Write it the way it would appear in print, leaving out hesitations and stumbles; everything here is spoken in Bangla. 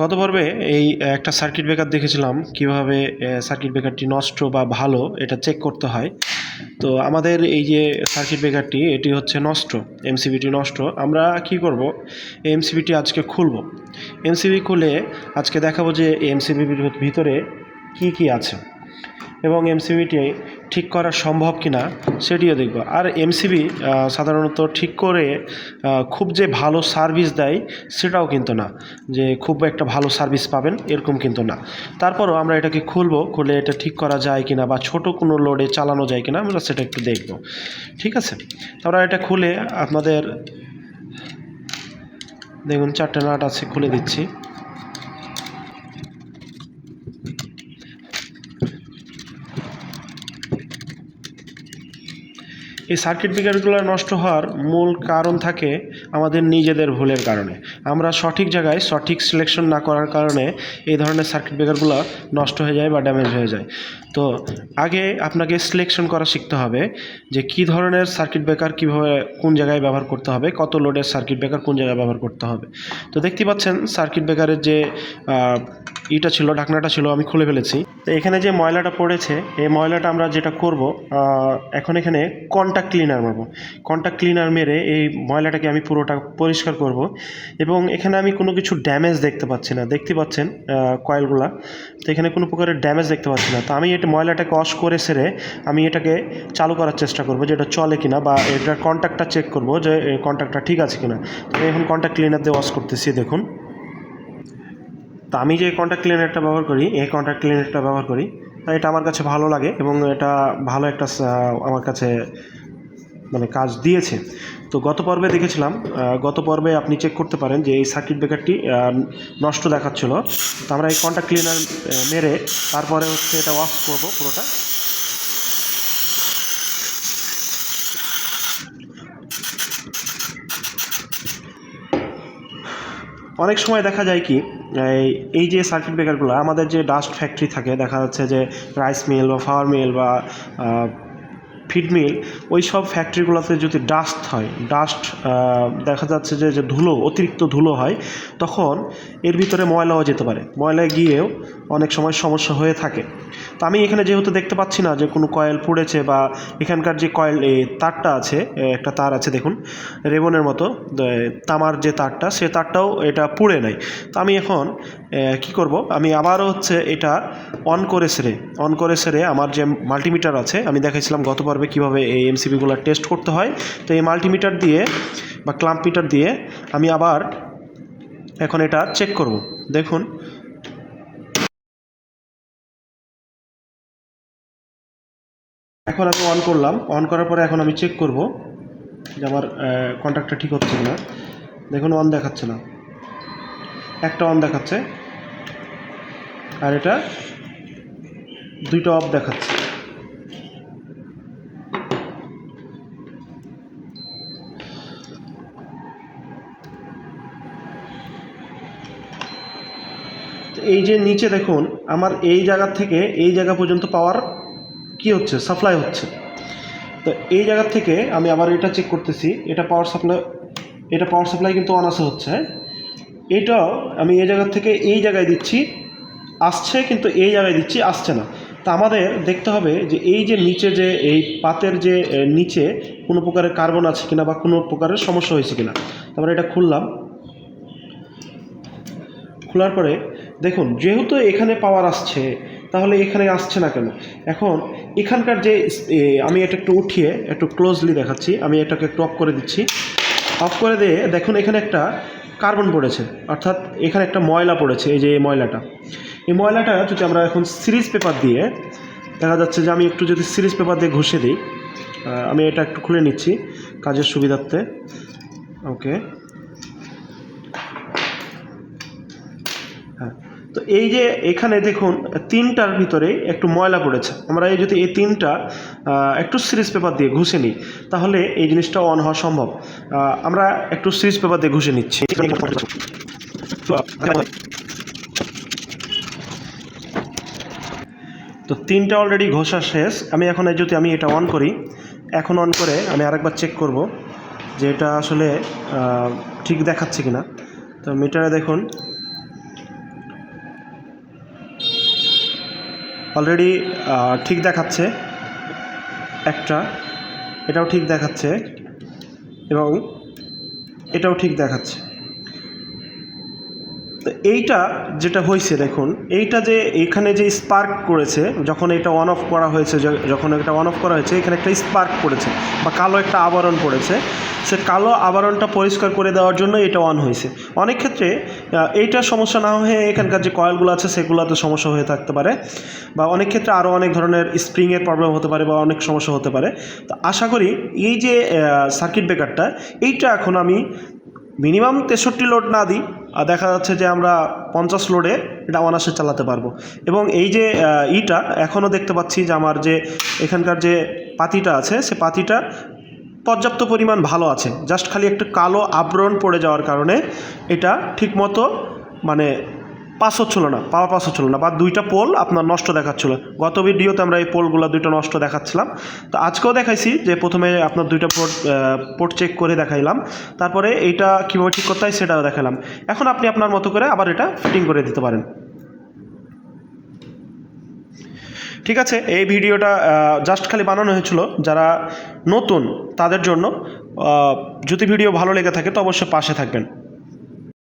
গত পর্বে এই একটা সার্কিট ব্রেকার দেখেছিলাম কিভাবে সার্কিট ব্রেকারটি নষ্ট বা ভালো এটা চেক করতে হয়। তো আমাদের এই যে সার্কিট ব্রেকারটি এটি হচ্ছে নষ্ট, এমসিবিটি নষ্ট। আমরা কি করব, এমসিবিটি আজকে খুলব। এমসিবি খুলে আজকে দেখাবো যে এমসিবির ভিতরে কি কি আছে এবং এমসিবিটি ঠিক করা সম্ভব কি না সেটিও দেখব। আর এমসিবি সাধারণত ঠিক করে খুব যে ভালো সার্ভিস দেয় সেটাও কিন্তু না, যে খুব একটা ভালো সার্ভিস পাবেন এরকম কিন্তু না। তারপরও আমরা এটাকে খুলে এটা ঠিক করা যায় কিনা বা ছোট কোনো লোডে চালানো যায় কিনা আমরা সেটা একটু দেখব। ঠিক আছে, আমরা এটা খুলে আপনাদের দেখুন 4টে নাট আছে, খুলে দিচ্ছি। এই সার্কিট ব্রেকারগুলো নষ্ট হওয়ার মূল কারণ থাকে আমাদের নিজেদের ভুলের কারণে। আমরা সঠিক জায়গায় সঠিক সিলেকশন না করার কারণে এই ধরনের সার্কিট ব্রেকারগুলো নষ্ট হয়ে যায় বা ড্যামেজ হয়ে যায়। তো আগে আপনাকে সিলেকশন করা শিখতে হবে যে কী ধরনের সার্কিট ব্রেকার কীভাবে কোন জায়গায় ব্যবহার করতে হবে, কত লোডের সার্কিট ব্রেকার কোন জায়গায় ব্যবহার করতে হবে। তো দেখতে পাচ্ছেন সার্কিট ব্রেকারের যে ইটা ছিল, ঢাকনাটা ছিল, আমি খুলে ফেলেছি। তো এখানে যে ময়লাটা পড়েছে এই ময়লাটা আমরা যেটা করব, এখন এখানে কন্ট্যাক্ট ক্লিনার মারব। কন্ট্যাক্ট ক্লিনার মেরে এই ময়লাটাকে আমি পুরোটা পরিষ্কার করব। এবং এখানে আমি কোনো কিছু ড্যামেজ দেখতে পাচ্ছি না, দেখতে পাচ্ছেন কয়েলগুলা। তো এখানে কোনো প্রকারের ড্যামেজ দেখতে পাচ্ছি না। তো আমি এটা ময়লাটাকে ওয়াশ করে সেরে আমি এটাকে চালু করার চেষ্টা করব যে এটা চলে কিনা, বা এটার কন্ট্যাক্টটা চেক করব যে কন্ট্যাক্টটা ঠিক আছে কিনা। তো এখন কন্ট্যাক্ট ক্লিনার দিয়ে ওয়াশ করতেছি, দেখুন। তো আমি যে কন্ট্যাক্ট ক্লিনারটা ব্যবহার করি, এই কন্ট্যাক্ট ক্লিনারটা ব্যবহার করি, এটা আমার কাছে ভালো লাগে এবং এটা ভালো একটা আমার কাছে মানে কাজ দিয়েছে। তো গত পর্বে দেখেছিলাম, গত পর্বে আপনি চেক করতে পারেন যে এই সার্কিট ব্রেকারটি নষ্ট দেখাচ্ছিল। তো আমরা এই কন্ট্যাক্ট ক্লিনার মেরে তারপরে হচ্ছে এটা ওয়াশ করব পুরোটা। অনেক সময় দেখা যায় কি, এই যে সার্কিট ব্রেকারগুলো আমাদের যে ডাস্ট ফ্যাক্টরি থাকে, দেখা যাচ্ছে যে রাইস মিল বা ফ্লাওয়ার মিল বা ফিড মিল, ওই সব ফ্যাক্টরিগুলোতে যদি ডাস্ট হয়, দেখা যাচ্ছে যে ধুলো, অতিরিক্ত ধুলো হয়, তখন এর ভিতরে ময়লাও যেতে পারে, ময়লায় গিয়েও অনেক সময় সমস্যা হয়ে থাকে। তো আমি এখানে যেহেতু দেখতে পাচ্ছি না যে কোনো কয়েল পুড়েছে, বা এখানকার যে কয়েল তারটা আছে, একটা তার আছে দেখুন রেবনের মতো, তামার যে তারটা, সে তারটাও এটা পুড়ে নাই। তো আমি এখন কি করব, আমি আবারও হচ্ছে এটা অন করে সেরে আমার যে মাল্টিমিটার আছে, আমি দেখাইছিলাম গত পর্বে কীভাবে এই এমসিবিগুলো টেস্ট করতে হয়। তো এই মাল্টিমিটার দিয়ে বা ক্লাম্প মিটার দিয়ে আমি আবার এখন এটা চেক করব। দেখুন, এখন আমি অন করলাম। অন করার পরে এখন আমি চেক করব যে আমার কন্ট্যাক্টটা ঠিক হচ্ছে না। দেখুন, অন দেখাচ্ছে না, একটা অন দেখাচ্ছে আর এটা দুইটা অফ দেখাচ্ছে। এই যে নিচে দেখুন, আমার এই জায়গা থেকে এই জায়গা পর্যন্ত পাওয়ার কি হচ্ছে, সাপ্লাই হচ্ছে। তো এই জায়গা থেকে আমি আবার এটা চেক করতেছি, এটা পাওয়ার সাপ্লাই কিন্তু অন আসে হচ্ছে। এটাও আমি এই জায়গা থেকে এই জায়গায় দিচ্ছি, আসছে, কিন্তু এই জায়গায় দিচ্ছি, আসছে না। তা আমাদের দেখতে হবে যে এই যে নিচে যে এই পাতের যে নিচে কোনো প্রকারের কার্বন আছে কিনা বা কোনো প্রকারের সমস্যা হয়েছে কিনা। তারপরে এটা খুললাম। খোলার পরে দেখুন, যেহেতু এখানে পাওয়ার আসছে, তাহলে এখানে আসছে না কেন। এখন এখানকার যে আমি এটা একটু উঠিয়ে একটু ক্লোজলি দেখাচ্ছি, আমি এটাকে একটু অফ করে দিচ্ছি। অফ করে দিয়ে দেখুন এখানে একটা কার্বন পড়েছে, অর্থাৎ এখানে একটা ময়লা পড়েছে। এই যে এই ময়লাটা যদি আমরা এখন সিরিজ পেপার দিয়ে, দেখা যাচ্ছে যে আমি একটু যদি সিরিজ পেপার দিয়ে ঘষে দিই, আমি এটা একটু খুলে নিচ্ছি কাজের সুবিধার্থে। ওকে, হ্যাঁ। তো এই যে এখানে দেখুন তিনটার ভিতরে একটু ময়লা পড়েছে। আমরা এই যদি এই তিনটা একটু সিরিজ পেপার দিয়ে ঘষে নিই, তাহলে এই জিনিসটা অন হওয়া সম্ভব। আমরা একটু সিরিজ পেপার দিয়ে ঘষে নিচ্ছি। তো তিনটা অলরেডি ঘষা শেষ। আমি এখন যদি আমি এটা অন করি, এখন অন করে আমি আরেকবার চেক করব যে এটা আসলে ঠিক দেখাচ্ছে কিনা। তো মিটারে দেখুন অলরেডি ঠিক দেখাচ্ছে একটা, এটাও ঠিক দেখাচ্ছে এবং এটাও ঠিক দেখাচ্ছে। তো এইটা যেটা হয়েছে দেখুন, এইটা যে এখানে যে স্পার্ক করেছে যখন এটা অন অফ করা হয়েছে, যখন এটা অন অফ করা হয়েছে এখানে একটা স্পার্ক পড়েছে বা কালো একটা আবরণ পড়েছে, সে কালো আবরণটা পরিষ্কার করে দেওয়ার জন্য এটা অন হয়েছে। অনেক ক্ষেত্রে এইটার সমস্যা না হয়ে এখানকার যে কয়েলগুলো আছে সেগুলোতে সমস্যা হয়ে থাকতে পারে, বা অনেক ক্ষেত্রে আরও অনেক ধরনের স্প্রিংয়ের প্রবলেম হতে পারে বা অনেক সমস্যা হতে পারে। তো আশা করি এই যে সার্কিট ব্রেকারটা, এইটা এখন আমি মিনিমাম 63 লোড না দিই, আর দেখা যাচ্ছে যে আমরা 50 লোডে এটা অনায়াসে চালাতে পারবো। এবং এই যে ইটা এখনও দেখতে পাচ্ছি যে আমার যে এখানকার যে পাতিটা আছে সে পাতিটা পর্যাপ্ত পরিমাণ ভালো আছে, জাস্ট খালি একটু কালো আবরণ পড়ে যাওয়ার কারণে এটা ঠিকমতো মানে পাস হচ্ছিল না, পাওয়ার পাস হচ্ছিল না, বা দুইটা পোল আপনার নষ্ট দেখাচ্ছিল। গত ভিডিওতে আমরা এই পোলগুলো দুটো নষ্ট দেখাচ্ছিলাম, তো আজকেও দেখাইছি যে প্রথমে আপনার দুইটা পোর্ট চেক করে দেখাইলাম, তারপরে এইটা কীভাবে ঠিক করতে হয় সেটাও দেখালাম। এখন আপনি আপনার মতো করে আবার এটা ফিটিং করে দিতে পারেন। ঠিক আছে, এই ভিডিওটা জাস্ট খালি বানানো হয়েছিল যারা নতুন তাদের জন্য। যদি ভিডিও ভালো লেগে থাকে তো অবশ্যই পাশে থাকবেন।